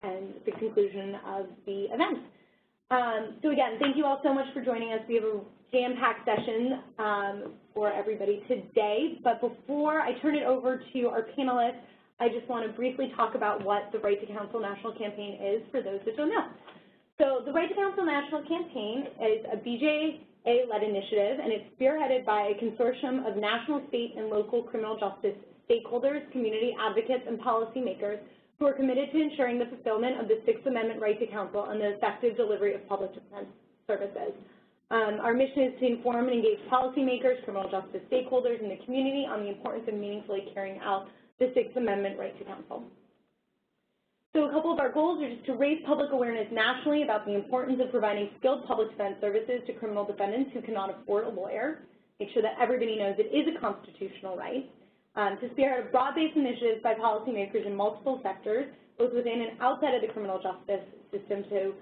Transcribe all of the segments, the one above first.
and the conclusion of the event. So again, thank you all so much for joining us. We have a jam-packed session for everybody today, but before I turn it over to our panelists, I just want to briefly talk about what the Right to Counsel National Campaign is for those that don't know. So the Right to Counsel National Campaign is a BJA-led initiative, and it's spearheaded by a consortium of national, state, and local criminal justice stakeholders, community advocates, and policymakers who are committed to ensuring the fulfillment of the Sixth Amendment right to counsel and the effective delivery of public defense services. Our mission is to inform and engage policymakers, criminal justice stakeholders, and the community on the importance of meaningfully carrying out the Sixth Amendment right to counsel. So a couple of our goals are just to raise public awareness nationally about the importance of providing skilled public defense services to criminal defendants who cannot afford a lawyer, make sure that everybody knows it is a constitutional right, to spearhead broad-based initiatives by policymakers in multiple sectors, both within and outside of the criminal justice system to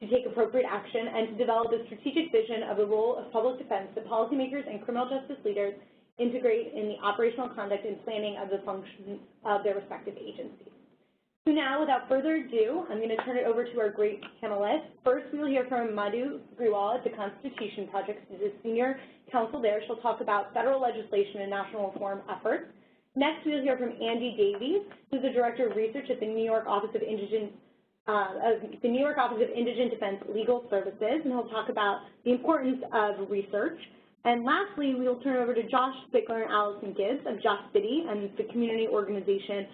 take appropriate action, and to develop a strategic vision of the role of public defense that policymakers and criminal justice leaders integrate in the operational conduct and planning of the functions of their respective agencies. So now, without further ado, I'm going to turn it over to our great panelists. First, we will hear from Madhu Grewal at the Constitution Project. She's a senior counsel there. She'll talk about federal legislation and national reform efforts. Next, we'll hear from Andy Davies, who's the Director of Research at the New York Office of Indigent Defense Legal Services, and he'll talk about the importance of research. And lastly, we will turn it over to Josh Spickler and Allison Gibbs of Just City and the community organization.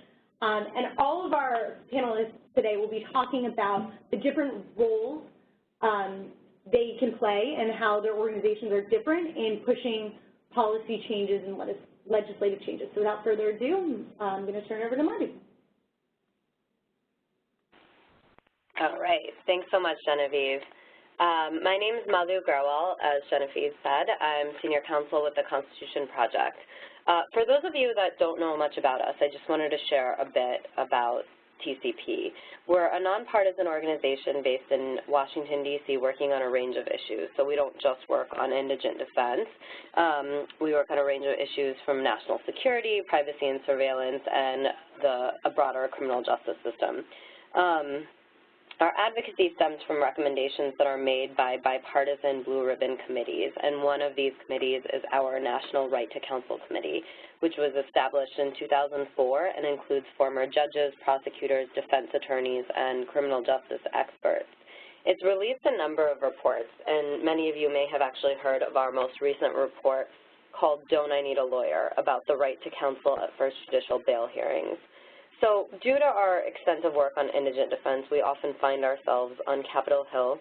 And all of our panelists today will be talking about the different roles they can play and how their organizations are different in pushing policy changes and legislative changes. So without further ado, I'm going to turn it over to Madhu. All right. Thanks so much, Genevieve. My name is Madhu Grewal, as Genevieve said. I'm senior counsel with the Constitution Project. For those of you that don't know much about us, I just wanted to share a bit about TCP. We're a nonpartisan organization based in Washington, D.C., working on a range of issues. So we don't just work on indigent defense. We work on a range of issues from national security, privacy and surveillance, and a broader criminal justice system. Our advocacy stems from recommendations that are made by bipartisan blue ribbon committees, and one of these committees is our National Right to Counsel Committee, which was established in 2004 and includes former judges, prosecutors, defense attorneys, and criminal justice experts. It's released a number of reports, and many of you may have actually heard of our most recent report called Don't I Need a Lawyer? About the right to counsel at first judicial bail hearings. So due to our extensive work on indigent defense, we often find ourselves on Capitol Hill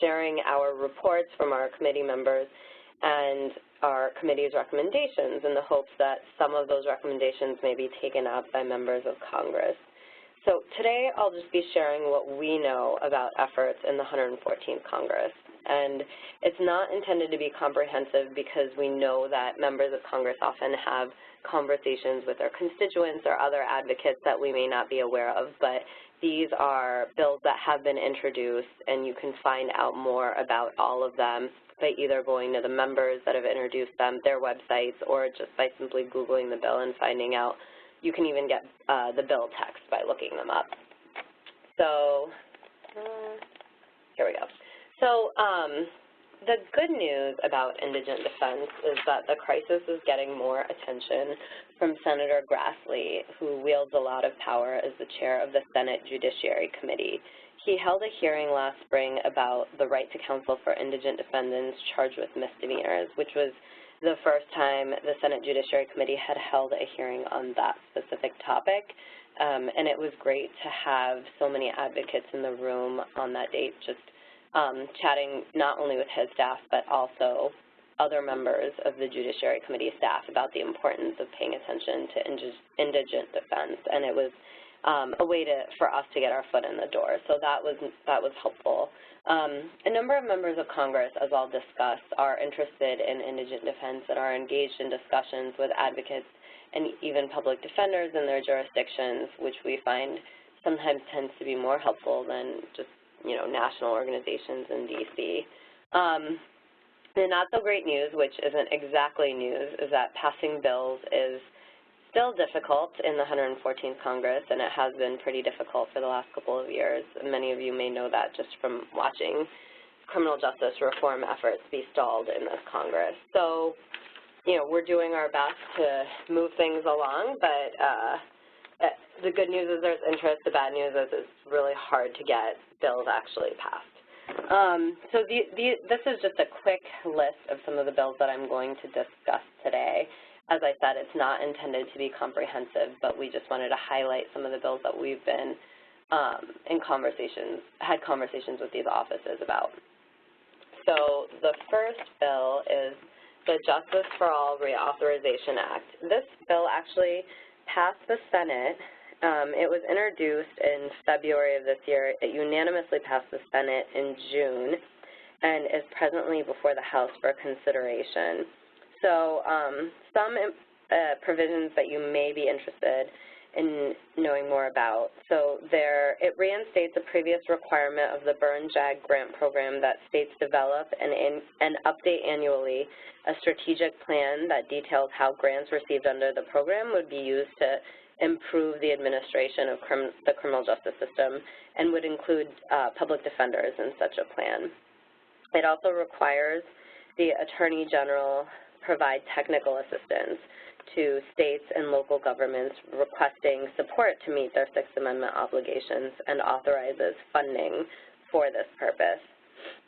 sharing our reports from our committee members and our committee's recommendations in the hopes that some of those recommendations may be taken up by members of Congress. So today I'll just be sharing what we know about efforts in the 114th Congress. And it's not intended to be comprehensive because we know that members of Congress often have conversations with their constituents or other advocates that we may not be aware of, but these are bills that have been introduced, and you can find out more about all of them by either going to the members that have introduced them, their websites, or just by simply Googling the bill and finding out. You can even get the bill text by looking them up. So here we go. So the good news about indigent defense is that the crisis is getting more attention from Senator Grassley, who wields a lot of power as the chair of the Senate Judiciary Committee. He held a hearing last spring about the right to counsel for indigent defendants charged with misdemeanors, which was the first time the Senate Judiciary Committee had held a hearing on that specific topic. And it was great to have so many advocates in the room on that date, just chatting not only with his staff, but also other members of the Judiciary Committee staff about the importance of paying attention to indigent defense. And it was a way for us to get our foot in the door. So that was helpful. A number of members of Congress, as I'll discuss, are interested in indigent defense and are engaged in discussions with advocates and even public defenders in their jurisdictions, which we find sometimes tends to be more helpful than just national organizations in D.C. The not so great news, which isn't exactly news, is that passing bills is still difficult in the 114th Congress, and it has been pretty difficult for the last couple of years. Many of you may know that just from watching criminal justice reform efforts be stalled in this Congress. So, you know, we're doing our best to move things along, but the good news is there's interest. The bad news is it's really hard to get bills actually passed. So this is just a quick list of some of the bills that I'm going to discuss today. As I said, it's not intended to be comprehensive, but we just wanted to highlight some of the bills that we've been had conversations with these offices about. So the first bill is the Justice for All Reauthorization Act. This bill actually passed the Senate. It was introduced in February of this year. It unanimously passed the Senate in June and is presently before the House for consideration. So some provisions that you may be interested in knowing more about. So it reinstates a previous requirement of the Burn-JAG grant program that states develop and update annually a strategic plan that details how grants received under the program would be used to improve the administration of the criminal justice system and would include public defenders in such a plan. It also requires the Attorney General provide technical assistance to states and local governments requesting support to meet their Sixth Amendment obligations and authorizes funding for this purpose.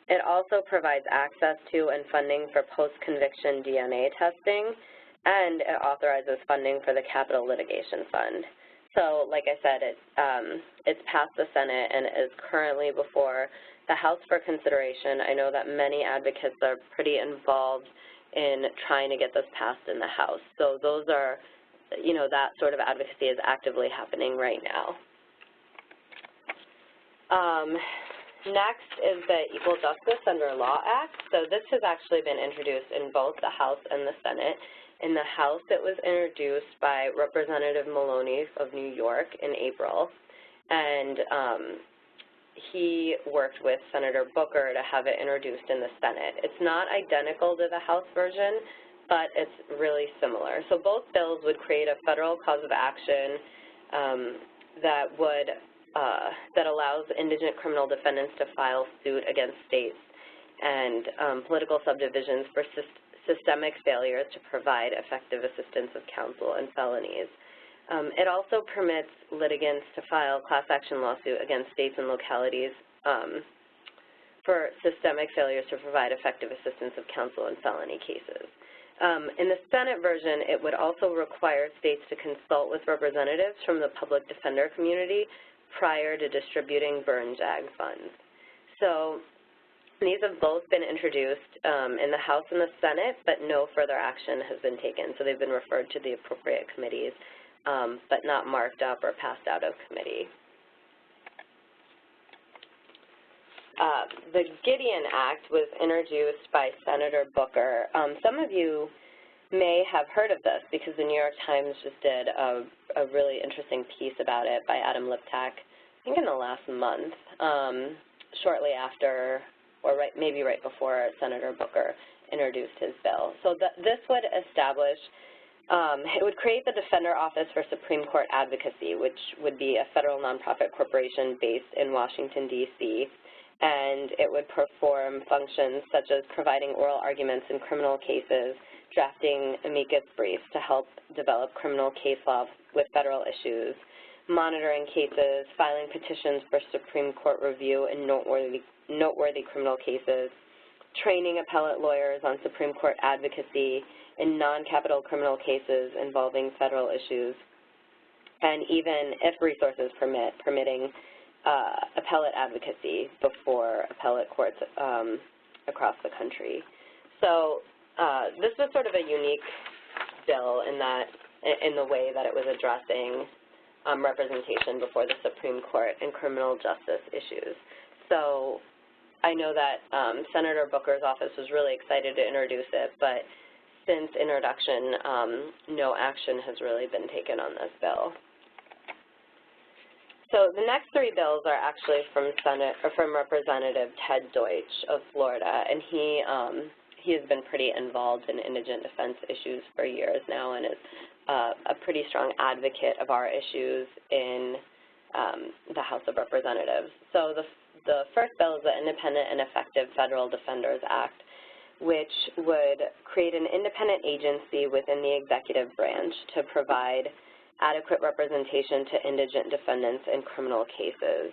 It also provides access to and funding for post-conviction DNA testing, and it authorizes funding for the Capital Litigation Fund. So, like I said, it's passed the Senate and is currently before the House for consideration. I know that many advocates are pretty involved in trying to get this passed in the House. So those are, you know, that sort of advocacy is actively happening right now. Next is the Equal Justice Under Law Act. So this has actually been introduced in both the House and the Senate. In the House, it was introduced by Representative Maloney of New York in April, and he worked with Senator Booker to have it introduced in the Senate. It's not identical to the House version, but it's really similar. So both bills would create a federal cause of action that allows indigent criminal defendants to file suit against states and political subdivisions for systemic failures to provide effective assistance of counsel in felonies. It also permits litigants to file class action lawsuit against states and localities for systemic failures to provide effective assistance of counsel in felony cases. In the Senate version, it would also require states to consult with representatives from the public defender community prior to distributing Burn-JAG funds. So these have both been introduced in the House and the Senate, but no further action has been taken. So they've been referred to the appropriate committees, but not marked up or passed out of committee. The Gideon Act was introduced by Senator Booker. Some of you may have heard of this because the New York Times just did a really interesting piece about it by Adam Liptak, I think in the last month, shortly after, or maybe right before Senator Booker introduced his bill. So this would establish it would create the Defender Office for Supreme Court Advocacy, which would be a federal nonprofit corporation based in Washington, D.C., and it would perform functions such as providing oral arguments in criminal cases, drafting amicus briefs to help develop criminal case law with federal issues, monitoring cases, filing petitions for Supreme Court review in noteworthy criminal cases, training appellate lawyers on Supreme Court advocacy in non-capital criminal cases involving federal issues, and even, if resources permit, permitting appellate advocacy before appellate courts across the country. So this was sort of a unique bill in the way that it was addressing representation before the Supreme Court in criminal justice issues. So I know that Senator Booker's office was really excited to introduce it, but since introduction, no action has really been taken on this bill. So the next three bills are actually from Representative Ted Deutsch of Florida, and he has been pretty involved in indigent defense issues for years now and is a pretty strong advocate of our issues in the House of Representatives. So the first bill is the Independent and Effective Federal Defenders Act, which would create an independent agency within the executive branch to provide adequate representation to indigent defendants in criminal cases.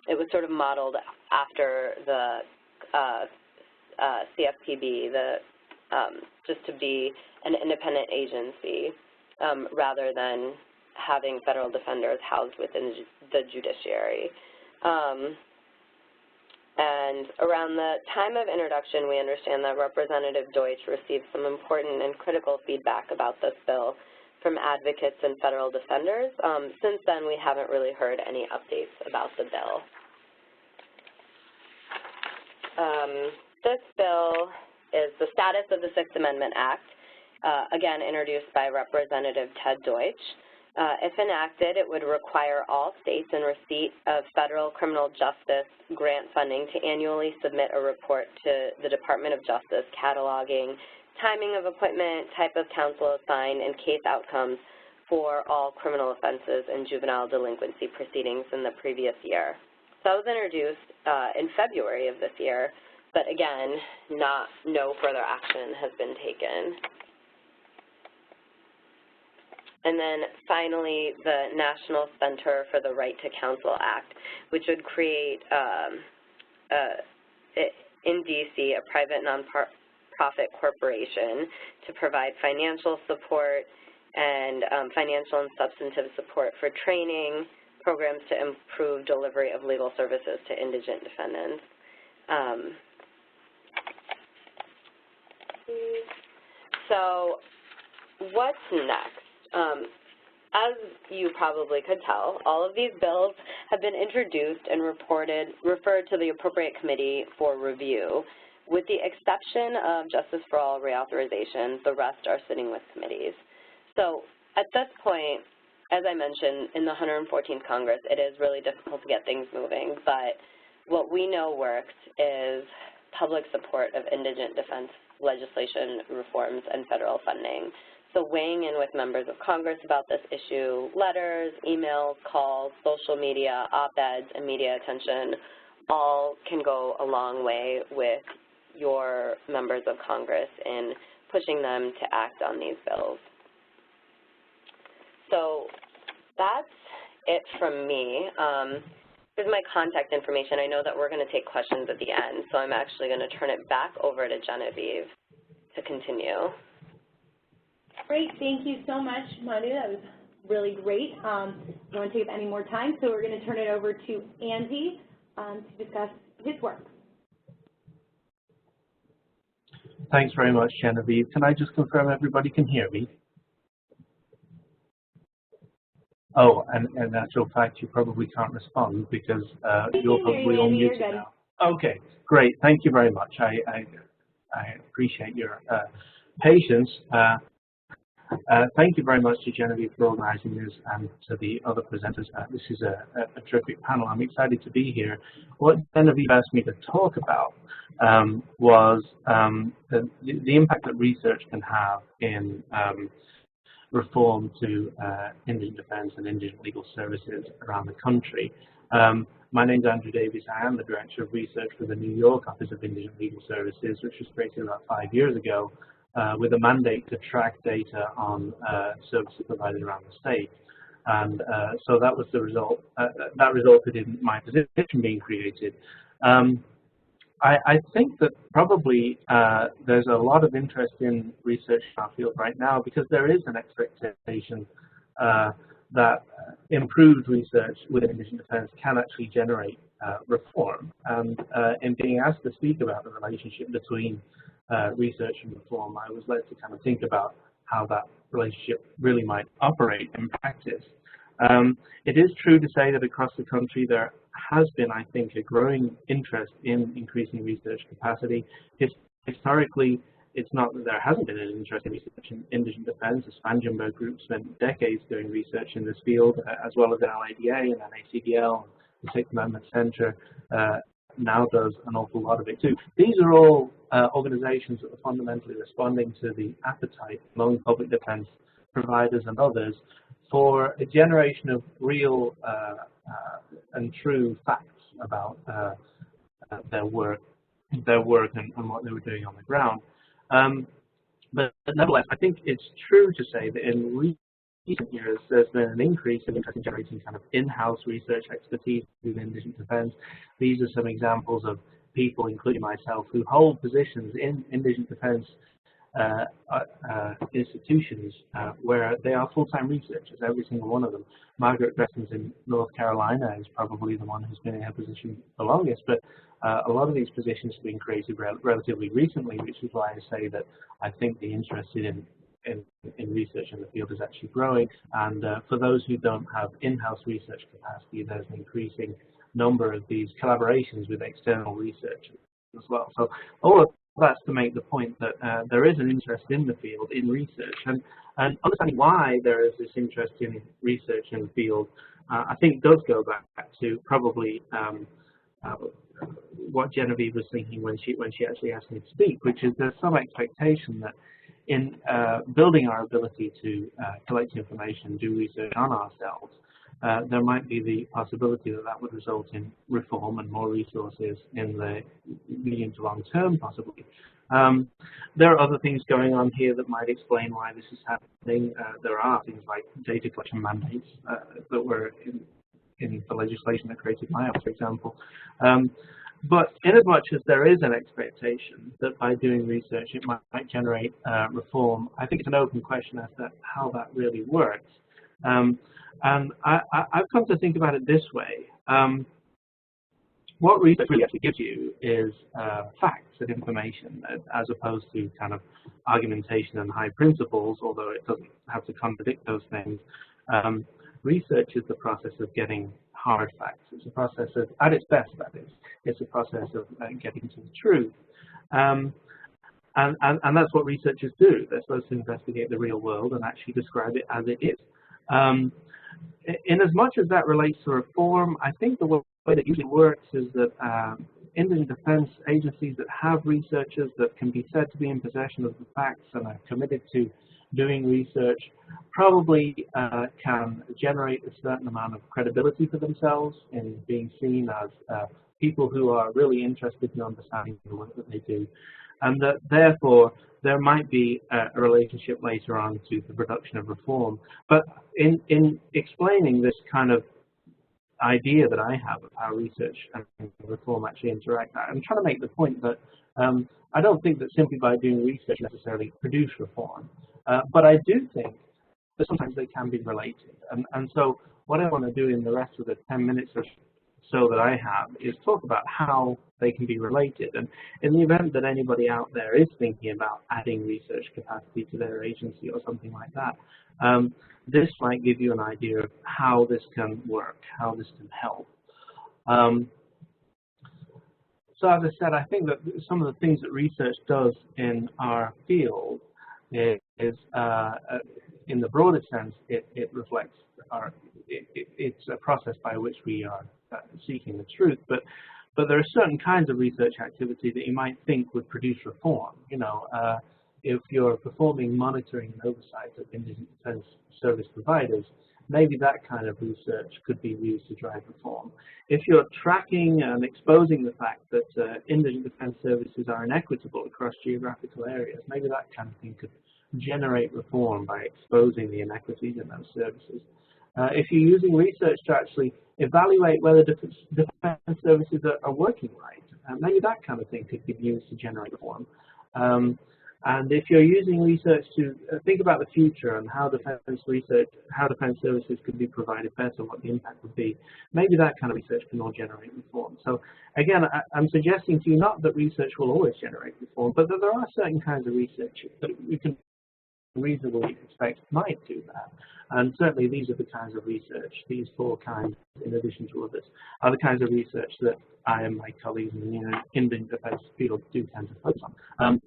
It was sort of modeled after the CFPB, just to be an independent agency rather than having federal defenders housed within the judiciary. And around the time of introduction, we understand that Representative Deutsch received some important and critical feedback about this bill from advocates and federal defenders. Since then, we haven't really heard any updates about the bill. This bill is the status of the Sixth Amendment Act, again, introduced by Representative Ted Deutsch. If enacted, it would require all states in receipt of federal criminal justice grant funding to annually submit a report to the Department of Justice cataloging timing of appointment, type of counsel assigned, and case outcomes for all criminal offenses and juvenile delinquency proceedings in the previous year. So that was introduced in February of this year, but again, no further action has been taken. And then finally, the National Center for the Right to Counsel Act, which would create in D.C. a private nonprofit corporation to provide financial support and financial and substantive support for training, programs to improve delivery of legal services to indigent defendants. So what's next? As you probably could tell, all of these bills have been introduced and referred to the appropriate committee for review. With the exception of Justice for All reauthorization, the rest are sitting with committees. So at this point, as I mentioned, in the 114th Congress, it is really difficult to get things moving, but what we know works is public support of indigent defense legislation reforms and federal funding. So weighing in with members of Congress about this issue, letters, emails, calls, social media, op-eds, and media attention all can go a long way with your members of Congress in pushing them to act on these bills. So that's it from me. Here's my contact information. I know that we're going to take questions at the end, so I'm actually going to turn it back over to Genevieve to continue. Great, thank you so much, Madhu. That was really great. I don't want to take up any more time, so we're going to turn it over to Andy to discuss his work. Thanks very much, Genevieve. Can I just confirm everybody can hear me? Oh, and in actual fact, you probably can't respond because you're probably all muted now. Okay, great. Thank you very much. I appreciate your patience. Thank you very much to Genevieve for organizing this and to the other presenters. This is a terrific panel. I'm excited to be here. What Genevieve asked me to talk about was the impact that research can have in reform to indigent defense and indigent legal services around the country. My name is Andy Davies. I am the Director of Research for the New York Office of Indigent Legal Services, which was created about 5 years ago with a mandate to track data on services provided around the state. And so that was the result. That resulted in my position being created. I think that probably there's a lot of interest in research in our field right now because there is an expectation that improved research within indigent defense can actually generate reform. And in being asked to speak about the relationship between research and reform, I was led to kind of think about how that relationship really might operate in practice. It is true to say that across the country there has been, I think, a growing interest in increasing research capacity. Historically, it's not that there hasn't been an interest in research in indigent defense. The Spangenberg Group spent decades doing research in this field, as well as LADA and NACDL, the Sixth Amendment Center now does an awful lot of it too. These are all organizations that are fundamentally responding to the appetite among public defense providers and others for a generation of real and true facts about their work and what they were doing on the ground. But nevertheless, I think it's true to say that in recent years there's been an increase in interest in generating kind of in-house research expertise in indigent defense. These are some examples of people, including myself, who hold positions in indigent defense institutions where they are full-time researchers, every single one of them. Margaret Gresson's in North Carolina is probably the one who's been in her position the longest, but a lot of these positions have been created relatively recently, which is why I say that I think the interest in research in the field is actually growing. And for those who don't have in-house research capacity, there's an increasing number of these collaborations with external researchers as well. So all of that's to make the point that there is an interest in the field, in research, and understanding why there is this interest in research in the field, I think does go back to probably what Genevieve was thinking when she actually asked me to speak, which is there's some expectation that in building our ability to collect information, do research on ourselves, there might be the possibility that that would result in reform and more resources in the medium to long term, possibly. There are other things going on here that might explain why this is happening. There are things like data collection mandates that were in the legislation that created MIOP, for example. But in as much as there is an expectation that by doing research it might generate reform, I think it's an open question as to how that really works. And I've come to think about it this way. What research really actually gives you is facts and information, as opposed to kind of argumentation and high principles, although it doesn't have to contradict those things. Research is the process of getting hard facts. It's a process of, at its best, that is, it's a process of getting to the truth. And that's what researchers do. They're supposed to investigate the real world and actually describe it as it is. In as much as that relates to reform, I think the way that usually works is that indigent defense agencies that have researchers that can be said to be in possession of the facts and are committed to doing research probably can generate a certain amount of credibility for themselves in being seen as people who are really interested in understanding the work that they do. And that therefore there might be a relationship later on to the production of reform. But in explaining this kind of idea that I have of how research and reform actually interact, I'm trying to make the point that I don't think that simply by doing research necessarily produce reform, but I do think that sometimes they can be related. And so what I want to do in the rest of the 10 minutes or so that I have is talk about how they can be related. And in the event that anybody out there is thinking about adding research capacity to their agency or something like that, this might give you an idea of how this can work, how this can help. So as I said, I think that some of the things that research does in our field is in the broader sense, it reflects it's a process by which we are seeking the truth, but there are certain kinds of research activity that you might think would produce reform. You know, if you're performing monitoring and oversight of indigent defense service providers, maybe that kind of research could be used to drive reform. If you're tracking and exposing the fact that indigent defense services are inequitable across geographical areas, maybe that kind of thing could generate reform by exposing the inequities in those services. If you're using research to actually evaluate whether defense services are working right, maybe that kind of thing could be used to generate reform. And if you're using research to think about the future and how defense services could be provided better, what the impact would be, maybe that kind of research can all generate reform. So again, I'm suggesting to you not that research will always generate reform, but that there are certain kinds of research that we can reasonably expect might do that. And certainly these are the kinds of research, these four kinds, in addition to others, are the kinds of research that I and my colleagues in the indigent defense field do tend to focus on.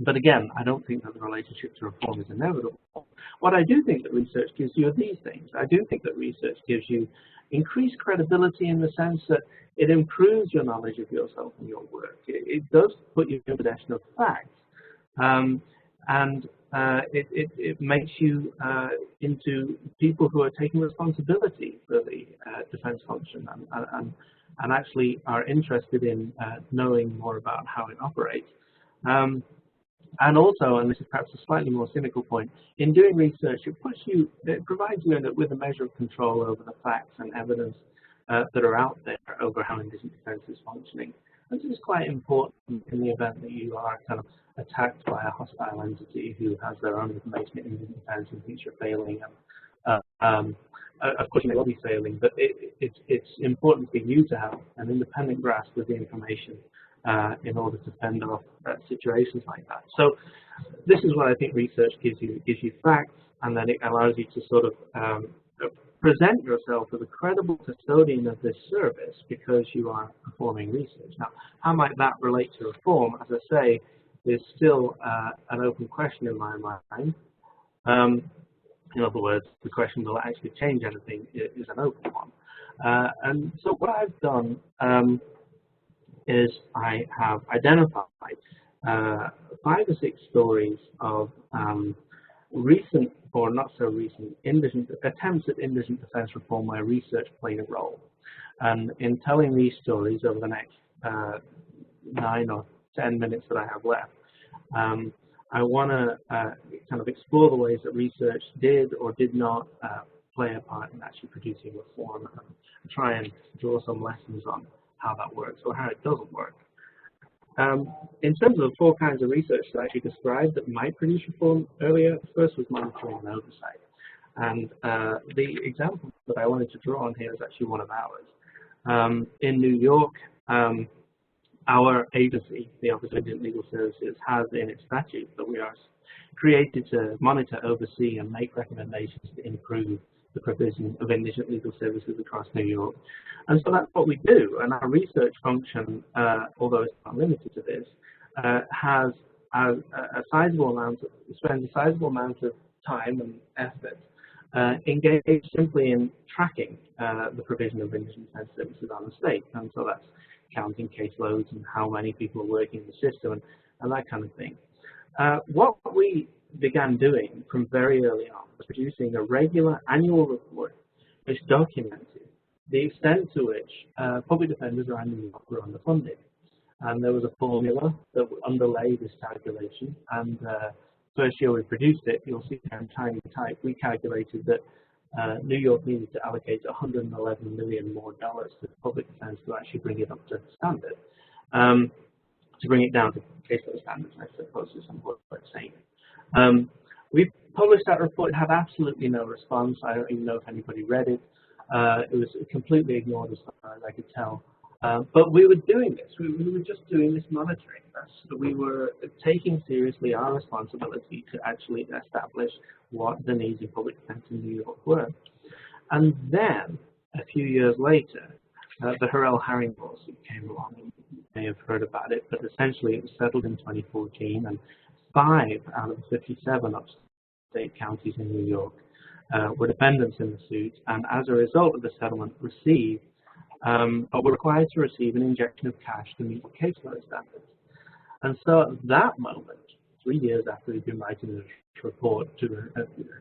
But again, I don't think that the relationship to reform is inevitable. What I do think that research gives you are these things. I do think that research gives you increased credibility in the sense that it improves your knowledge of yourself and your work. It does put you in possession of facts. And it makes you into people who are taking responsibility for the defense function and actually are interested in knowing more about how it operates. And also, and this is perhaps a slightly more cynical point, in doing research, it provides you with a measure of control over the facts and evidence that are out there over how indigent defense is functioning. This is quite important in the event that you are kind of attacked by a hostile entity who has their own information in indigent defense and thinks you're failing. Of course, you may well be failing, but it's important for you to have an independent grasp of the information in order to fend off situations like that. So this is what I think research gives you. It gives you facts, and then it allows you to sort of present yourself as a credible custodian of this service because you are performing research. Now, how might that relate to reform? As I say, is still an open question in my mind. In other words, the question, will it actually change anything, is an open one. And so what I've done is I have identified 5 or 6 stories of recent or not so recent attempts at indigent defense reform where research played a role. And in telling these stories over the next 9 or 10 minutes that I have left, I want to kind of explore the ways that research did or did not play a part in actually producing reform and try and draw some lessons on how that works or how it doesn't work. In terms of the 4 kinds of research that I actually described that might produce reform earlier, the first was monitoring and oversight. And the example that I wanted to draw on here is actually one of ours. In New York, our agency, the Office of Indigent Legal Services, has in its statute that we are created to monitor, oversee, and make recommendations to improve the provision of indigent legal services across New York. And so that's what we do. And our research function, although it's not limited to this, has a sizable amount of, spends a sizable amount of time and effort engaged simply in tracking the provision of indigent defense services on the state. And so that's counting caseloads and how many people are working in the system and that kind of thing. What we began doing from very early on was producing a regular annual report which documented the extent to which public defenders around New York were underfunded. And there was a formula that would underlay this calculation. And first year we produced it, you'll see there in tiny type, we calculated that New York needed to allocate $111 million more to public defense to actually bring it up to standard, to bring it down to caseload standards, I suppose is some words I'm saying. We published that report. It had absolutely no response. I don't even know if anybody read it. It was completely ignored as far as I could tell. But we were doing this. We were just doing this monitoring. So we were taking seriously our responsibility to actually establish what the needs of public defense in New York were. And then, a few years later, the Harrell-Herring lawsuit came along. You may have heard about it, but essentially it was settled in 2014, and 5 out of the 57 upstate counties in New York were defendants in the suit, and as a result of the settlement, received but were required to receive an injection of cash to meet caseload standards. And so at that moment, 3 years after we'd been writing this report to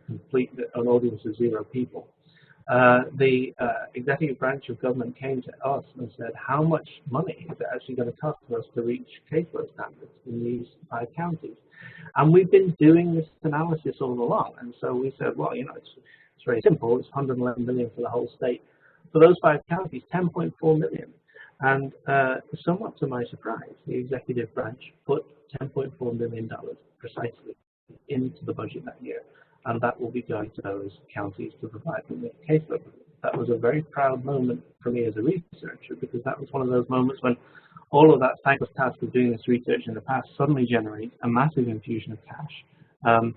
an audience of 0 people, the executive branch of government came to us and said, how much money is it actually going to cost for us to reach caseload standards in these 5 counties? And we've been doing this analysis all along. And so we said, well, you know, it's very simple. It's $111 million for the whole state. For those 5 counties, $10.4 million. And somewhat to my surprise, the executive branch put $10.4 million precisely into the budget that year. And that will be going to those counties to provide them with caseload. That was a very proud moment for me as a researcher, because that was one of those moments when all of that thankless task of doing this research in the past suddenly generates a massive infusion of cash.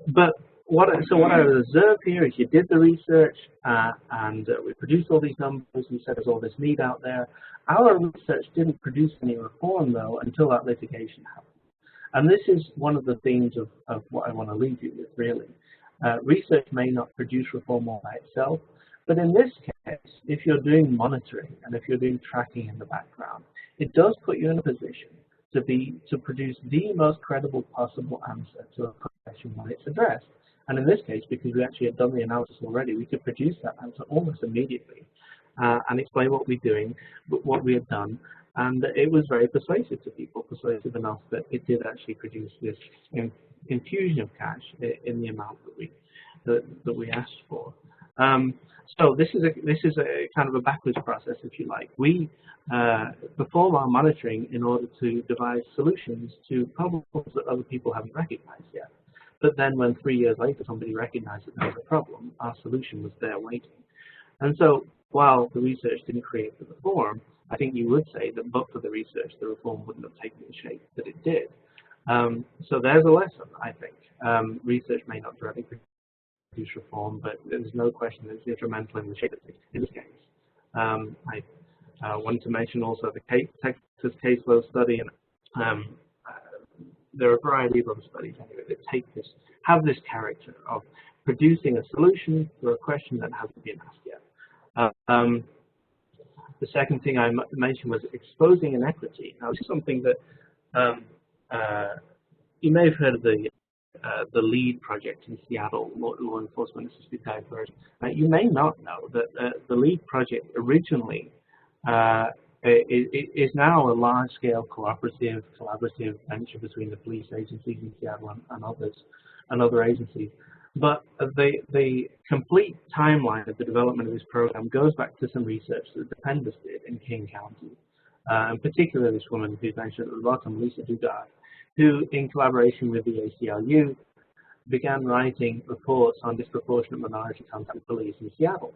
But what I observed here is you did the research and we produced all these numbers. We said there's all this need out there. Our research didn't produce any reform, though, until that litigation happened. And this is one of the themes of what I want to leave you with, really. Research may not produce reform all by itself, but in this case, if you're doing monitoring and if you're doing tracking in the background, it does put you in a position to produce the most credible possible answer to a question when it's addressed. And in this case, because we actually had done the analysis already, we could produce that answer almost immediately and explain what we're doing, what we had done. And it was very persuasive to people, persuasive enough that it did actually produce this infusion of cash in the amount that we asked for. So this is a kind of a backwards process, if you like. We perform our monitoring in order to devise solutions to problems that other people haven't recognized yet. But then when 3 years later somebody recognized that there was a problem, our solution was there waiting. And so while the research didn't create the reform, I think you would say that but for the research, the reform wouldn't have taken the shape that it did. So there's a lesson, I think. Research may not directly produce reform, but there's no question that it's instrumental in the shape of it in this case. I wanted to mention also the Texas caseload study, and there are a variety of other studies anyway that have this character of producing a solution for a question that hasn't been asked yet. The second thing I mentioned was exposing inequity. Now, this is something that you may have heard of the LEAD project in Seattle, Law Enforcement Assisted Diversion. You may not know that the LEAD project originally is now a large-scale collaborative venture between the police agencies in Seattle and other agencies. But the complete timeline of the development of this program goes back to some research that the Defenders did in King County, and particularly this woman who's mentioned at the bottom, Lisa Dugard, who, in collaboration with the ACLU, began writing reports on disproportionate minority contact police in Seattle,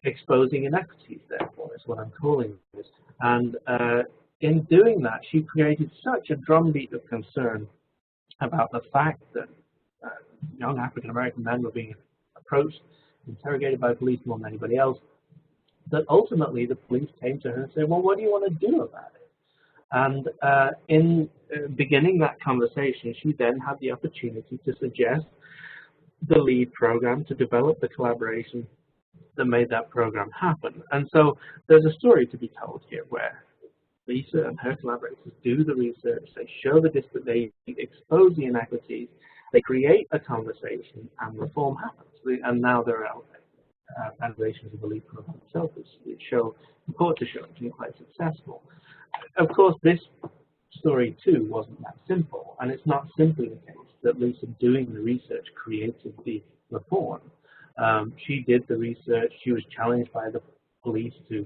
exposing inequities, therefore, is what I'm calling this. And in doing that, she created such a drumbeat of concern about the fact that young African-American men were being approached, interrogated by police more than anybody else, that ultimately the police came to her and said, well, what do you want to do about it? And in beginning that conversation, she then had the opportunity to suggest the LEAD program, to develop the collaboration that made that program happen. And so there's a story to be told here where Lisa and her collaborators do the research, they show they expose the inequities, they create a conversation, and reform happens. And now there are evaluations of the LEAD program itself which report to show it's been quite successful. Of course, this story too wasn't that simple, and it's not simply the case that Lisa doing the research created the reform. She did the research. She was challenged by the police to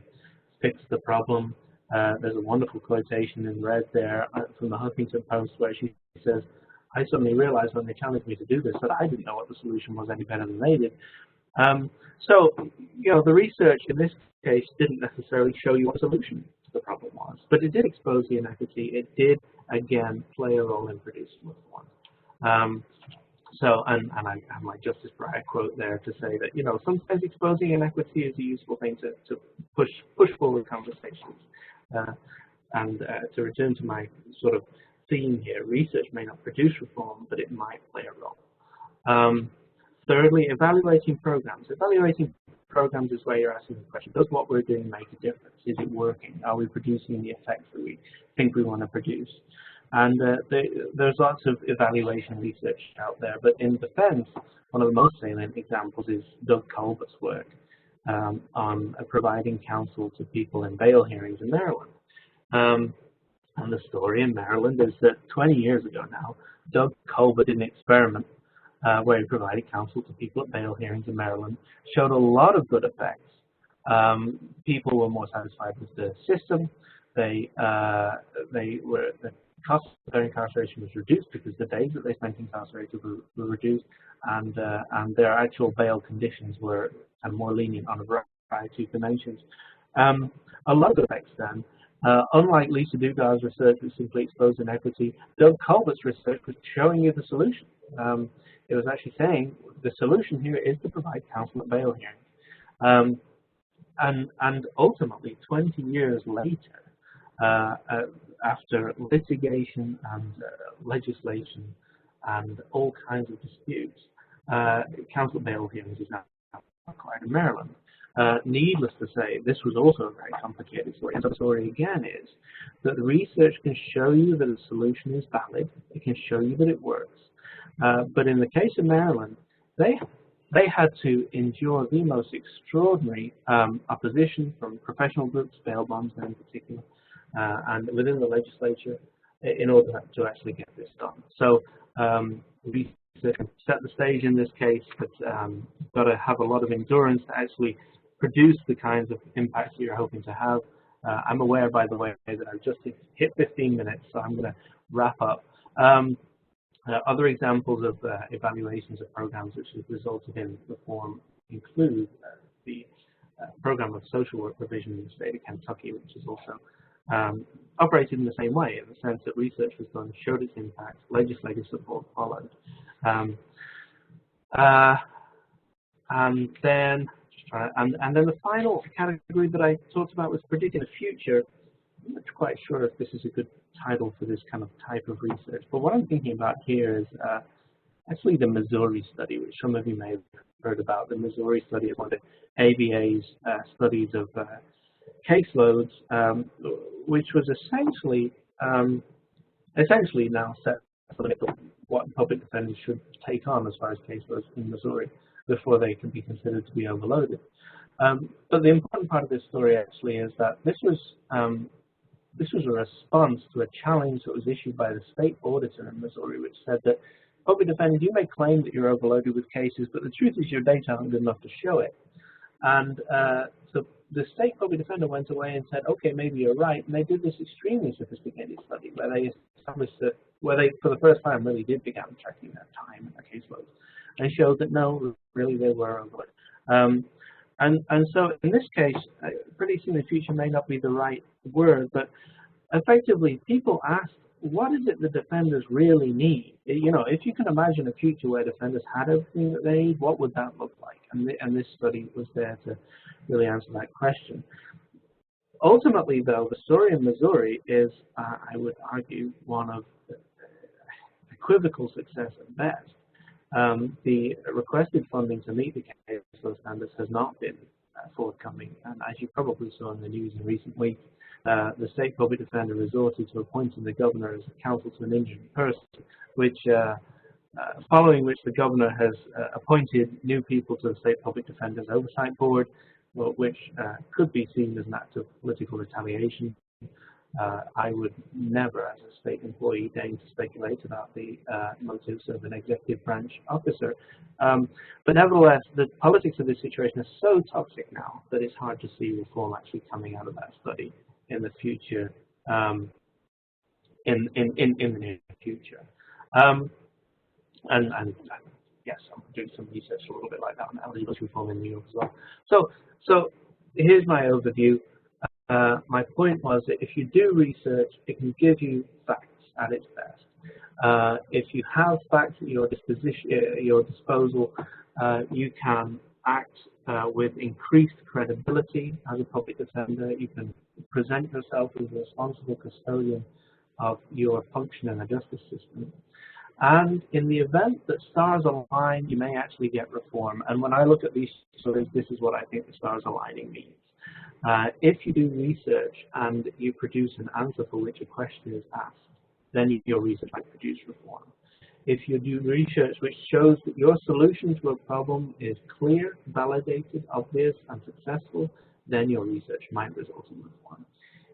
fix the problem. There's a wonderful quotation in red there from the Huffington Post where she says, I suddenly realized when they challenged me to do this that I didn't know what the solution was any better than they did. So, the research in this case didn't necessarily show you what the solution to the problem was, but it did expose the inequity. It did, again, play a role in producing reform. And I have my Justice Breyer quote there to say that, sometimes exposing inequity is a useful thing to push forward conversations. And to return to my sort of theme here, research may not produce reform, but it might play a role. Thirdly, evaluating programs. Evaluating programs is where you're asking the question, does what we're doing make a difference? Is it working? Are we producing the effects that we think we want to produce? And there's lots of evaluation research out there, but in defense, one of the most salient examples is Doug Colbert's work on providing counsel to people in bail hearings in Maryland. And the story in Maryland is that 20 years ago now, Doug Colbert did an experiment where he provided counsel to people at bail hearings in Maryland, showed a lot of good effects. People were more satisfied with the system. The cost of their incarceration was reduced because the days that they spent incarcerated were reduced, and their actual bail conditions were more lenient on a variety of dimensions. A lot of effects then. Unlike Lisa Dugard's research, which simply exposed inequity, Doug Colbert's research was showing you the solution. It was actually saying the solution here is to provide counsel at bail hearings. And ultimately, 20 years later, after litigation and legislation and all kinds of disputes, counsel at bail hearings is now required in Maryland. Needless to say, this was also a very complicated story. And the story again is that the research can show you that a solution is valid, it can show you that it works. But in the case of Maryland, they had to endure the most extraordinary opposition from professional groups, bail bondsmen in particular, and within the legislature in order to actually get this done. So we set the stage in this case, but got to have a lot of endurance to actually produce the kinds of impacts that you're hoping to have. I'm aware, by the way, that I've just hit 15 minutes, so I'm going to wrap up. Other examples of evaluations of programs which have resulted in reform include the program of social work provision in the state of Kentucky, which is also operated in the same way, in the sense that research was done, showed its impact, legislative support followed. And then the final category that I talked about was predicting the future. I'm not quite sure if this is a good title for this kind of type of research, but what I'm thinking about here is actually the Missouri study, which some of you may have heard about. The Missouri study is one of the ABA's studies of caseloads, which was essentially now set for what public defenders should take on as far as caseloads in Missouri before they can be considered to be overloaded. But the important part of this story actually is that this was a response to a challenge that was issued by the state auditor in Missouri, which said that public defenders, you may claim that you're overloaded with cases, but the truth is your data aren't good enough to show it. And so the state public defender went away and said, okay, maybe you're right. And they did this extremely sophisticated study where they established that, where they, for the first time, really did begin tracking their time and their caseloads, and showed that no, really they were overloaded. And so in this case, predicting the future may not be the right word, but effectively people asked, what is it the defenders really need? You know, if you can imagine a future where defenders had everything that they need, what would that look like? And this study was there to really answer that question. Ultimately, though, the story in Missouri is, I would argue, one of equivocal success at best. The requested funding to meet the caseload standards has not been forthcoming, and as you probably saw in the news in recent weeks, the state public defender resorted to appointing the governor as counsel to an indigent person, which, following which the governor has appointed new people to the state public defender's oversight board, which could be seen as an act of political retaliation. I would never, as a state employee, deign to speculate about the motives of an executive branch officer. But nevertheless, the politics of this situation is so toxic now that it's hard to see reform actually coming out of that study in the future, in the near future. And yes, I'm doing some research a little bit like that on legal reform in New York as well. So here's my overview. My point was that if you do research, it can give you facts at its best. If you have facts at your disposal, you can act with increased credibility as a public defender. You can present yourself as a responsible custodian of your function in the justice system. And in the event that stars align, you may actually get reform. And when I look at these stories, this is what I think the stars aligning means. If you do research and you produce an answer for which a question is asked, then your research might produce reform. If you do research which shows that your solution to a problem is clear, validated, obvious, and successful, then your research might result in reform.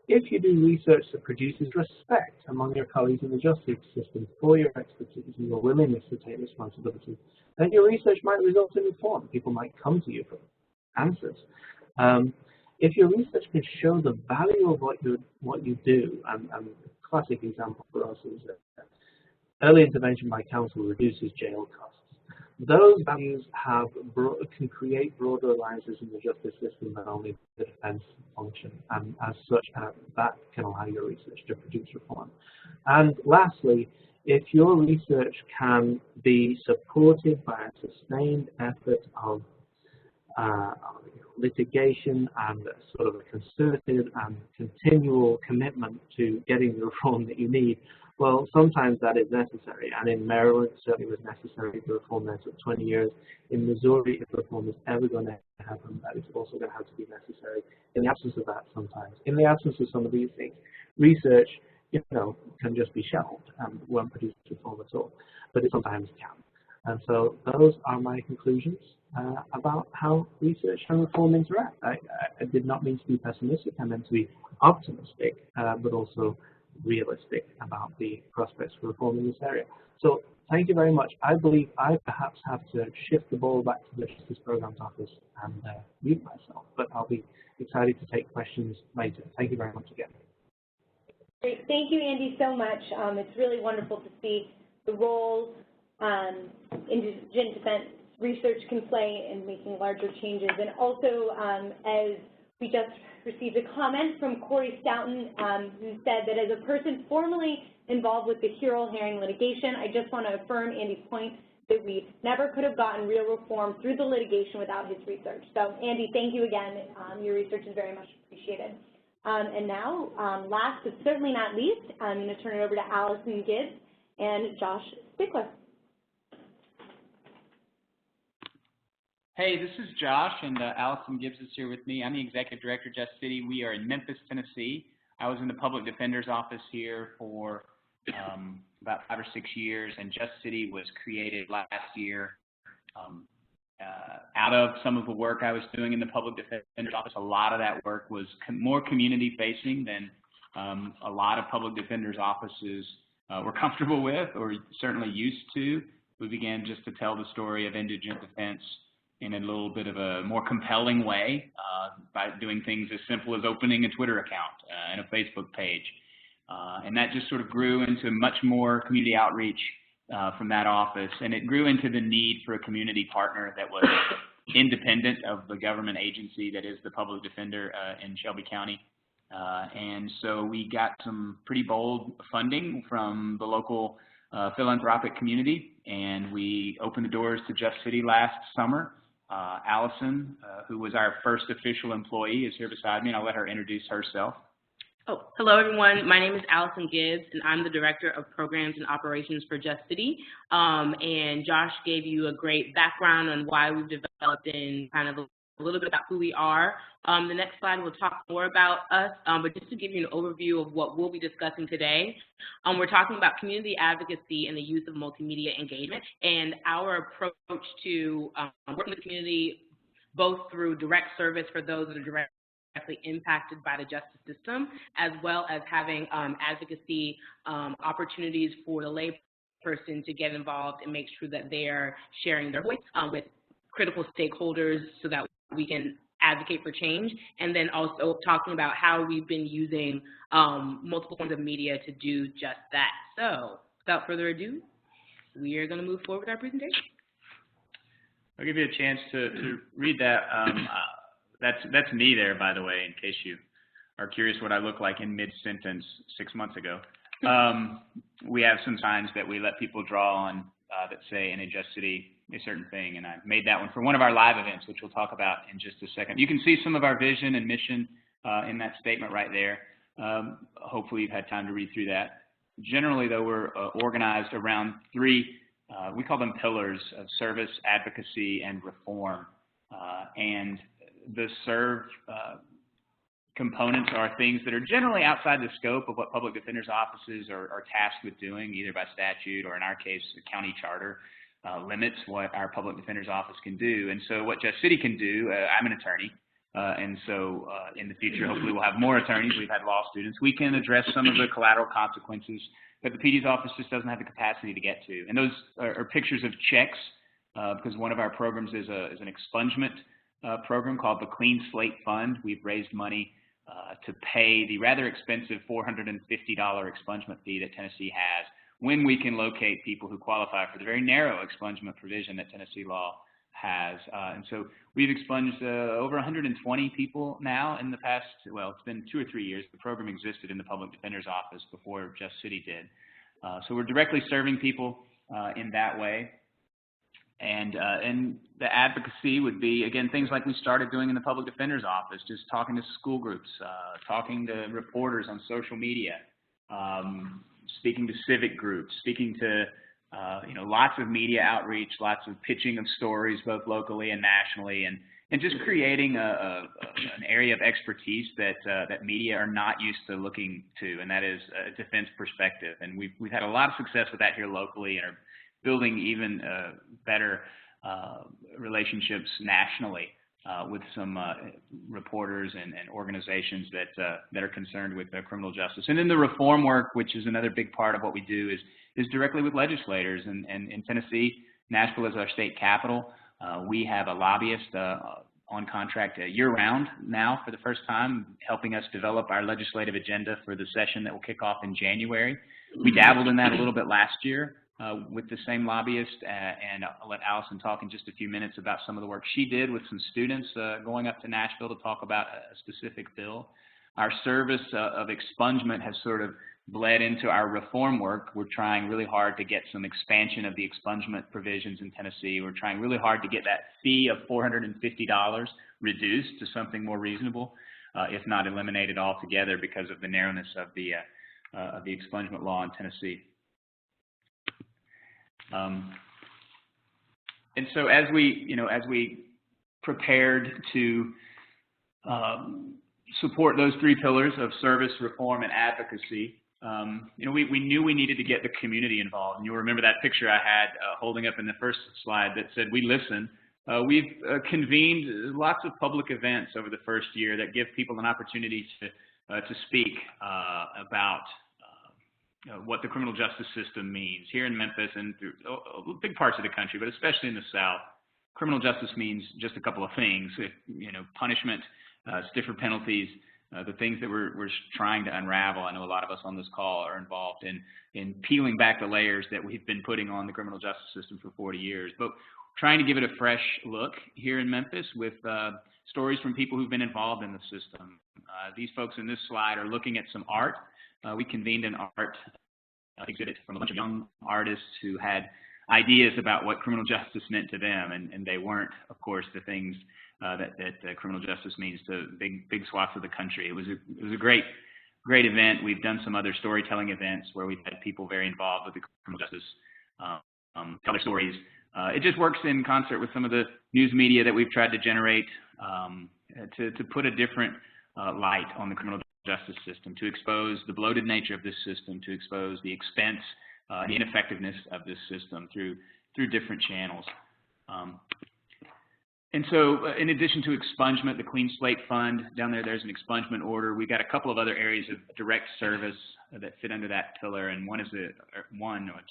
If you do research that produces respect among your colleagues in the justice system for your expertise and your willingness to take responsibility, then your research might result in reform. People might come to you for answers. If your research can show the value of what you do, and a classic example for us is early intervention by counsel reduces jail costs. Those values can create broader alliances in the justice system than only the defense function, and as such, that can allow your research to produce reform. And lastly, if your research can be supported by a sustained effort of litigation and sort of a concerted and continual commitment to getting the reform that you need, well, sometimes that is necessary. And in Maryland, it certainly was necessary. The reform there took 20 years. In Missouri, if reform is ever going to happen, that is also going to have to be necessary. In the absence of that, sometimes, in the absence of some of these things, research, can just be shelved and won't produce reform at all. But it sometimes can. And so those are my conclusions about how research and reform interact. I did not mean to be pessimistic. I meant to be optimistic, but also realistic about the prospects for reform in this area. So thank you very much. I believe I perhaps have to shift the ball back to the Justice Programs Office and mute myself, but I'll be excited to take questions later. Thank you very much again. Great. Thank you, Andy, so much. It's really wonderful to see the role indigent defense research can play in making larger changes. And also, as we just received a comment from Corey Stoughton, who said that as a person formerly involved with the Hurrell Herring litigation, I just want to affirm Andy's point that we never could have gotten real reform through the litigation without his research. So, Andy, thank you again. Your research is very much appreciated. And now, last but certainly not least, I'm going to turn it over to Allison Gibbs and Josh Spickler. Hey, this is Josh, and Allison Gibbs is here with me. I'm the Executive Director of Just City. We are in Memphis, Tennessee. I was in the Public Defender's Office here for about 5 or 6 years, and Just City was created last year out of some of the work I was doing in the Public Defender's Office. A lot of that work was more community-facing than a lot of Public Defender's offices were comfortable with or certainly used to. We began just to tell the story of indigent defense in a little bit of a more compelling way by doing things as simple as opening a Twitter account and a Facebook page. And that just sort of grew into much more community outreach from that office. And it grew into the need for a community partner that was independent of the government agency that is the public defender in Shelby County. And so we got some pretty bold funding from the local philanthropic community, and we opened the doors to Just City last summer. Allison, who was our first official employee, is here beside me, and I'll let her introduce herself. Oh, hello everyone. My name is Allison Gibbs, and I'm the Director of Programs and Operations for Just City. And Josh gave you a great background on why we've developed and kind of a little bit about who we are. The next slide will talk more about us, but just to give you an overview of what we'll be discussing today, we're talking about community advocacy and the use of multimedia engagement and our approach to working with the community both through direct service for those that are directly impacted by the justice system, as well as having advocacy opportunities for the lay person to get involved and make sure that they're sharing their voice with critical stakeholders so that we can advocate for change, and then also talking about how we've been using multiple forms of media to do just that. So without further ado, we are going to move forward with our presentation. I'll give you a chance to read that. That's me there, by the way, in case you are curious what I look like in mid-sentence 6 months ago. We have some signs that we let people draw on that say in a Just City a certain thing, and I made that one for one of our live events, which we'll talk about in just a second. You can see some of our vision and mission in that statement right there. Hopefully you've had time to read through that. Generally, though, we're organized around 3, we call them pillars of service, advocacy, and reform. And the serve components are things that are generally outside the scope of what public defenders' offices are tasked with doing, either by statute or, in our case, the county charter limits what our public defender's office can do. And so what Just City can do, I'm an attorney, and so in the future, hopefully we'll have more attorneys. We've had law students. We can address some of the collateral consequences that the PD's office just doesn't have the capacity to get to. And those are pictures of checks, because one of our programs is an expungement program called the Clean Slate Fund. We've raised money to pay the rather expensive $450 expungement fee that Tennessee has when we can locate people who qualify for the very narrow expungement provision that Tennessee law has. And so we've expunged over 120 people now in the past, well, it's been 2 or 3 years. The program existed in the Public Defender's Office before Just City did. So we're directly serving people in that way. And the advocacy would be, again, things like we started doing in the public defender's office, just talking to school groups, talking to reporters on social media, speaking to civic groups, speaking to lots of media outreach, lots of pitching of stories, both locally and nationally, and just creating an area of expertise that media are not used to looking to, and that is a defense perspective. And we've had a lot of success with that here locally, and are building even better relationships nationally with some reporters and organizations that are concerned with criminal justice. And then the reform work, which is another big part of what we do, is directly with legislators. And in Tennessee, Nashville is our state capital. We have a lobbyist on contract year-round now for the first time, helping us develop our legislative agenda for the session that will kick off in January. We dabbled in that a little bit last year with the same lobbyist, and I'll let Allison talk in just a few minutes about some of the work she did with some students going up to Nashville to talk about a specific bill. Our service of expungement has sort of bled into our reform work. We're trying really hard to get some expansion of the expungement provisions in Tennessee. We're trying really hard to get that fee of $450 reduced to something more reasonable, if not eliminated altogether because of the narrowness of the expungement law in Tennessee. And so as we prepared to support those three pillars of service, reform, and advocacy, we knew we needed to get the community involved. And you'll remember that picture I had holding up in the first slide that said, "We listen." We've convened lots of public events over the first year that give people an opportunity to speak about what the criminal justice system means. Here in Memphis and through big parts of the country, but especially in the South, criminal justice means just a couple of things: punishment, stiffer penalties, the things that we're trying to unravel. I know a lot of us on this call are involved in peeling back the layers that we've been putting on the criminal justice system for 40 years, but trying to give it a fresh look here in Memphis with stories from people who've been involved in the system. These folks in this slide are looking at some art. We convened an art exhibit from a bunch of young artists who had ideas about what criminal justice meant to them, and they weren't, of course, the things that criminal justice means to big swaths of the country. It was a great event. We've done some other storytelling events where we've had people very involved with the criminal justice tell their stories. It just works in concert with some of the news media that we've tried to generate to put a different light on the criminal justice system, to expose the bloated nature of this system, to expose the expense, the ineffectiveness of this system through different channels. And so in addition to expungement, the Clean Slate Fund, down there's an expungement order. We've got a couple of other areas of direct service that fit under that pillar, and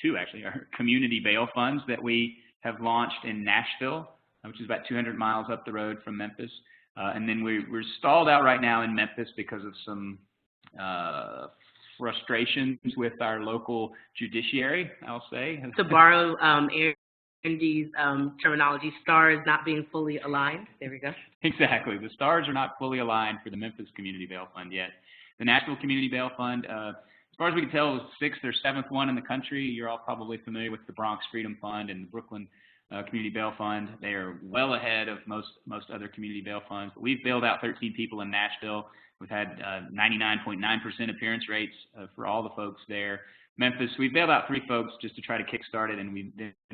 two are community bail funds that we have launched in Nashville, which is about 200 miles up the road from Memphis. And then we're stalled out right now in Memphis because of some frustrations with our local judiciary, I'll say. To borrow Andy's terminology, stars not being fully aligned. There we go. Exactly. The stars are not fully aligned for the Memphis Community Bail Fund yet. The National Community Bail Fund, as far as we can tell, is the 6th or 7th one in the country. You're all probably familiar with the Bronx Freedom Fund and the Brooklyn Community Bail Fund. They are well ahead of most other community bail funds. But we've bailed out 13 people in Nashville. We've had 99.9% appearance rates for all the folks there. Memphis, we've bailed out 3 folks just to try to kickstart it, and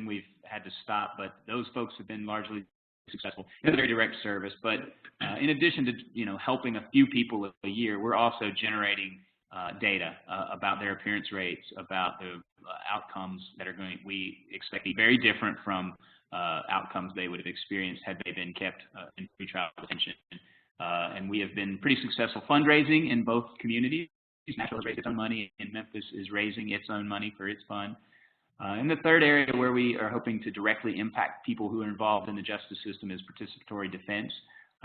we've had to stop. But those folks have been largely successful. It's a very direct service. But in addition to helping a few people a year, we're also generating data about their appearance rates, about the outcomes that we expect to be very different from outcomes they would have experienced had they been kept in pretrial detention. And we have been pretty successful fundraising in both communities. Nashville has raised its own money, and Memphis is raising its own money for its fund. And the third area where we are hoping to directly impact people who are involved in the justice system is participatory defense,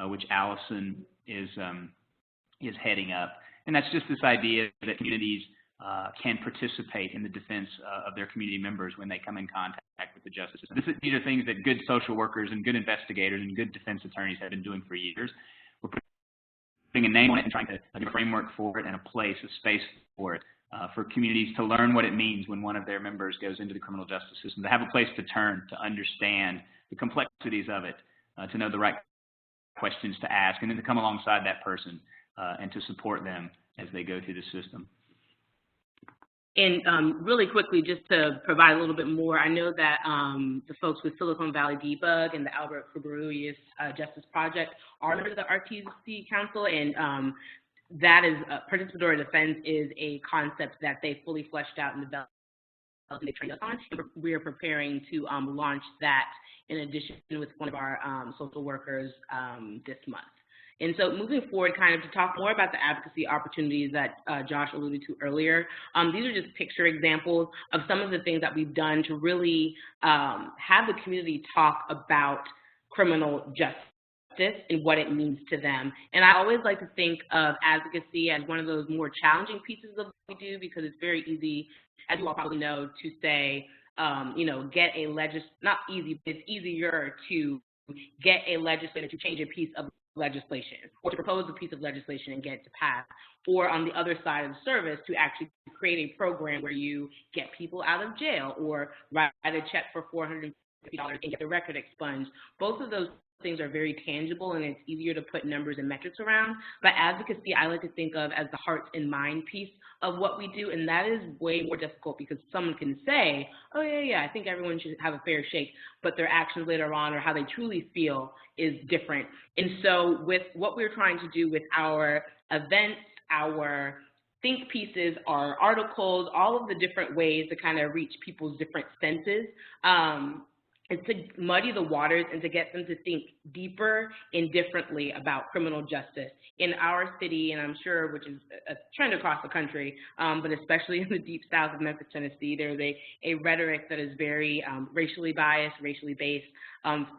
which Allison is heading up. And that's just this idea that communities can participate in the defense of their community members when they come in contact with the justice system. These are things that good social workers and good investigators and good defense attorneys have been doing for years. We're putting a name on it and trying to give a framework for it and a space for it. for communities to learn what it means when one of their members goes into the criminal justice system, to have a place to turn, to understand the complexities of it, to know the right questions to ask, and then to come alongside that person and to support them as they go through the system. And really quickly, just to provide a little bit more, I know that the folks with Silicon Valley Debug and the Albert Fabrurius Justice Project are members of the R2C Council, and that is participatory defense is a concept that they fully fleshed out and developed and they trained us on. We are preparing to launch that in addition with one of our social workers this month. And so moving forward, kind of to talk more about the advocacy opportunities that Josh alluded to earlier, these are just picture examples of some of the things that we've done to really have the community talk about criminal justice and what it means to them. And I always like to think of advocacy as one of those more challenging pieces of what we do, because it's very easy, as you all probably know, to say, get a not easy, but it's easier to get a legislator to change a piece of legislation, or to propose a piece of legislation and get it to pass, or on the other side of the service to actually create a program where you get people out of jail or write a check for $450 and get the record expunged. Both of those things are very tangible, and it's easier to put numbers and metrics around. But advocacy, I like to think of as the heart and mind piece of what we do, and that is way more difficult because someone can say, oh, yeah, I think everyone should have a fair shake, but their actions later on or how they truly feel is different. And so with what we're trying to do with our events, our think pieces, our articles, all of the different ways to kind of reach people's different senses, is to muddy the waters and to get them to think deeper and differently about criminal justice in our city, and I'm sure which is a trend across the country, but especially in the deep south of Memphis, Tennessee, there's a rhetoric that is very racially biased, racially based,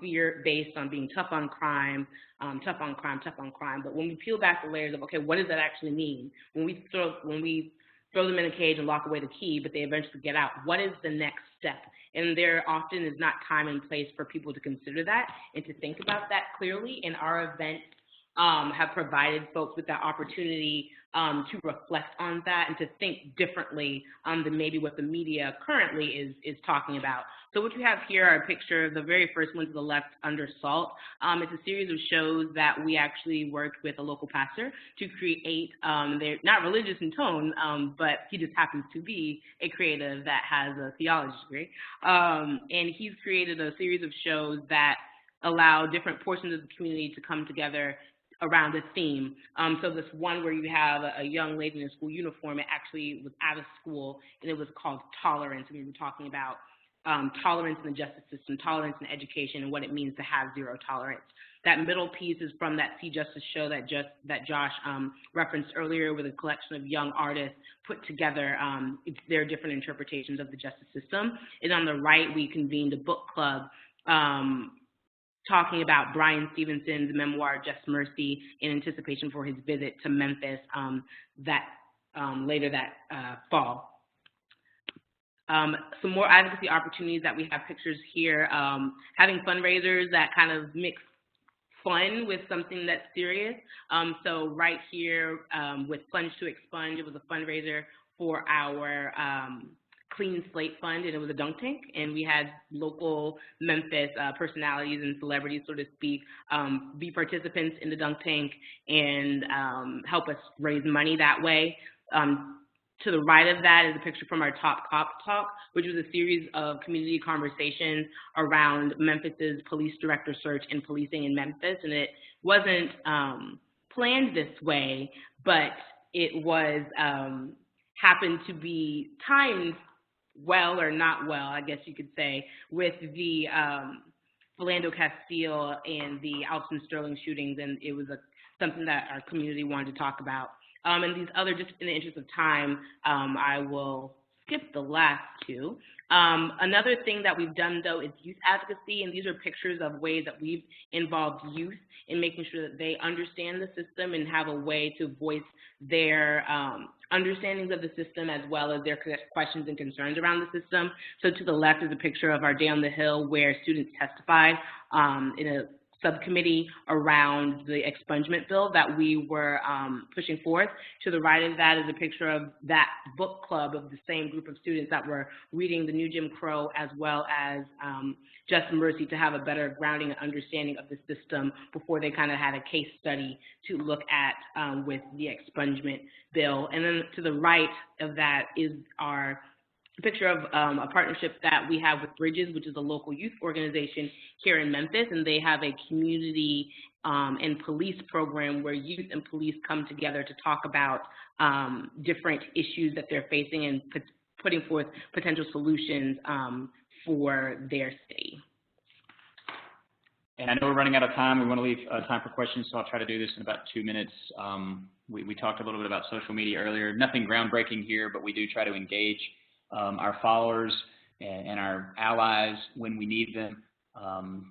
fear-based on being tough on crime. But when we peel back the layers of, okay, what does that actually mean? When we throw them in a cage and lock away the key, but they eventually get out, what is the next step? And there often is not time and place for people to consider that and to think about that clearly. And our events have provided folks with that opportunity to reflect on that and to think differently than maybe what the media currently is talking about. So what you have here are a picture of the very first one to the left, Under Salt. It's a series of shows that we actually worked with a local pastor to create. They're not religious in tone, but he just happens to be a creative that has a theology degree. And he's created a series of shows that allow different portions of the community to come together around a theme. So this one where you have a young lady in a school uniform, it actually was out of school, and it was called Tolerance, and we were talking about tolerance in the justice system, tolerance in education, and what it means to have zero tolerance. That middle piece is from that See Justice show that Josh referenced earlier, with a collection of young artists put together their different interpretations of the justice system. And on the right, we convened a book club talking about Brian Stevenson's memoir, Just Mercy, in anticipation for his visit to Memphis later that fall. Some more advocacy opportunities that we have pictures here, having fundraisers that kind of mix fun with something that's serious. So right here with Plunge to Expunge, it was a fundraiser for our Clean Slate Fund, and it was a dunk tank, and we had local Memphis personalities and celebrities, so to speak, be participants in the dunk tank and help us raise money that way. To the right of that is a picture from our Top Cop Talk, which was a series of community conversations around Memphis's police director search and policing in Memphis. And it wasn't planned this way, but it was happened to be timed well, or not well, I guess you could say, with the Philando Castile and the Alton Sterling shootings, and it was something that our community wanted to talk about. And these other, just in the interest of time, I will skip the last two. Another thing that we've done, though, is youth advocacy, and these are pictures of ways that we've involved youth in making sure that they understand the system and have a way to voice their understandings of the system as well as their questions and concerns around the system. So to the left is a picture of our Day on the Hill where students testified in a subcommittee around the expungement bill that we were pushing forth. To the right of that is a picture of that book club of the same group of students that were reading The New Jim Crow as well as Just Mercy to have a better grounding and understanding of the system before they kind of had a case study to look at with the expungement bill. And then to the right of that is our picture of a partnership that we have with Bridges, which is a local youth organization here in Memphis, and they have a community and police program where youth and police come together to talk about different issues that they're facing and putting forth potential solutions for their city. And I know we're running out of time. We want to leave time for questions, so I'll try to do this in about 2 minutes. We talked a little bit about social media earlier. Nothing groundbreaking here, but we do try to engage our followers and our allies when we need them.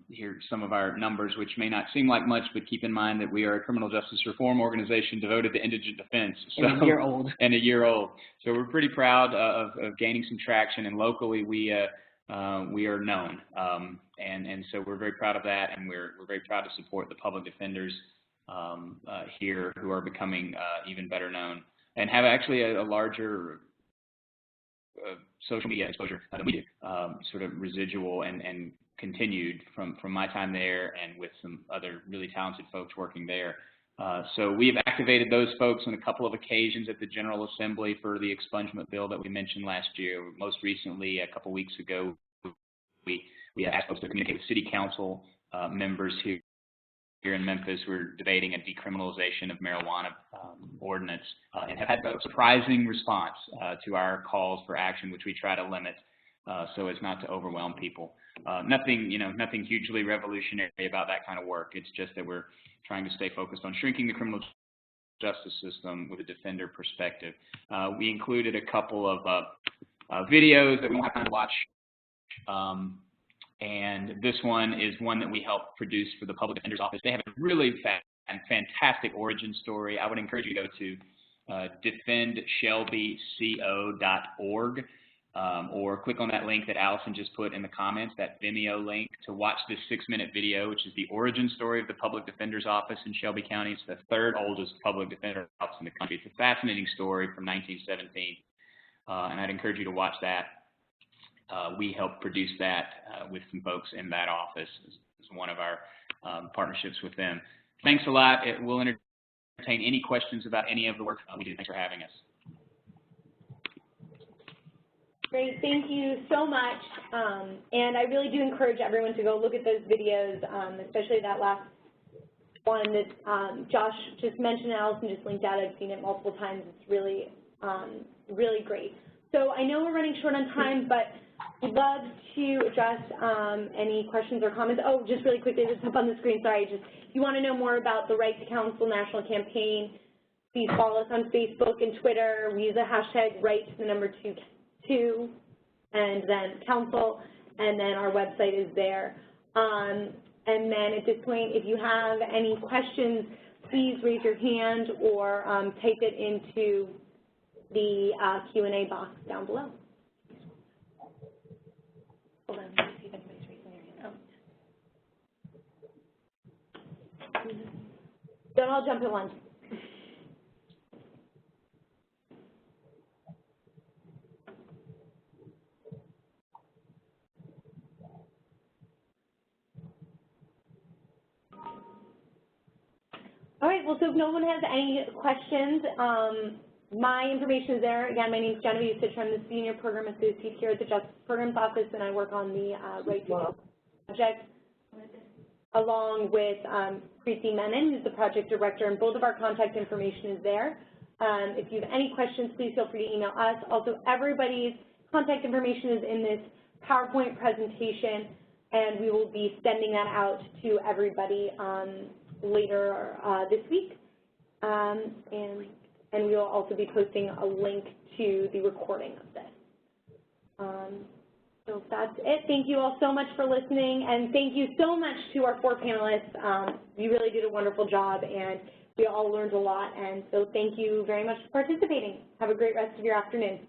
Here are some of our numbers, which may not seem like much, but keep in mind that we are a criminal justice reform organization devoted to indigent defense. So, and a year old. And a year old. So we're pretty proud of gaining some traction, and locally we are known. And so we're very proud of that, and we're very proud to support the public defenders here who are becoming even better known and have actually a larger social media exposure than we do, sort of residual and continued from my time there and with some other really talented folks working there. So we have activated those folks on a couple of occasions at the General Assembly for the expungement bill that we mentioned last year. Most recently, a couple weeks ago, we asked folks to communicate with city council members here in Memphis. We're debating a decriminalization of marijuana ordinance and have had a surprising response to our calls for action, which we try to limit so as not to overwhelm people. Nothing hugely revolutionary about that kind of work. It's just that we're trying to stay focused on shrinking the criminal justice system with a defender perspective. We included a couple of videos that we don't have time to watch. And this one is one that we helped produce for the Public Defender's Office. They have a really fantastic origin story. I would encourage you to go to defendshelbyco.org or click on that link that Allison just put in the comments, that Vimeo link, to watch this 6-minute video, which is the origin story of the Public Defender's Office in Shelby County. It's the third oldest public defender's office in the country. It's a fascinating story from 1917, and I'd encourage you to watch that. We helped produce that with some folks in that office as one of our partnerships with them. Thanks a lot. We'll entertain any questions about any of the work we do. Thanks for having us. Great, thank you so much. And I really do encourage everyone to go look at those videos, especially that last one that Josh just mentioned, Allison just linked out. I've seen it multiple times. It's really, really great. So I know we're running short on time, but I'd love to address any questions or comments. Oh, just really quickly, this is up on the screen. Sorry, if you want to know more about the Right to Counsel National Campaign, please follow us on Facebook and Twitter. We use the hashtag right2 and then counsel, and then our website is there. And then at this point, if you have any questions, please raise your hand or type it into the Q&A box down below. Hold on, let me see if anybody's raising their hand. Oh. Don't all jump at once. All right, well, so if no one has any questions, my information is there. Again, my name is Genevieve Stitcher. I'm the Senior Program Associate here at the Justice Programs Office, and I work on the Right to Counsel project, along with Preeti Menon, who's the project director, and both of our contact information is there. If you have any questions, please feel free to email us. Also, everybody's contact information is in this PowerPoint presentation, and we will be sending that out to everybody later this week. And we will also be posting a link to the recording of this. So that's it. Thank you all so much for listening, and thank you so much to our 4 panelists. You really did a wonderful job, and we all learned a lot, and so thank you very much for participating. Have a great rest of your afternoon.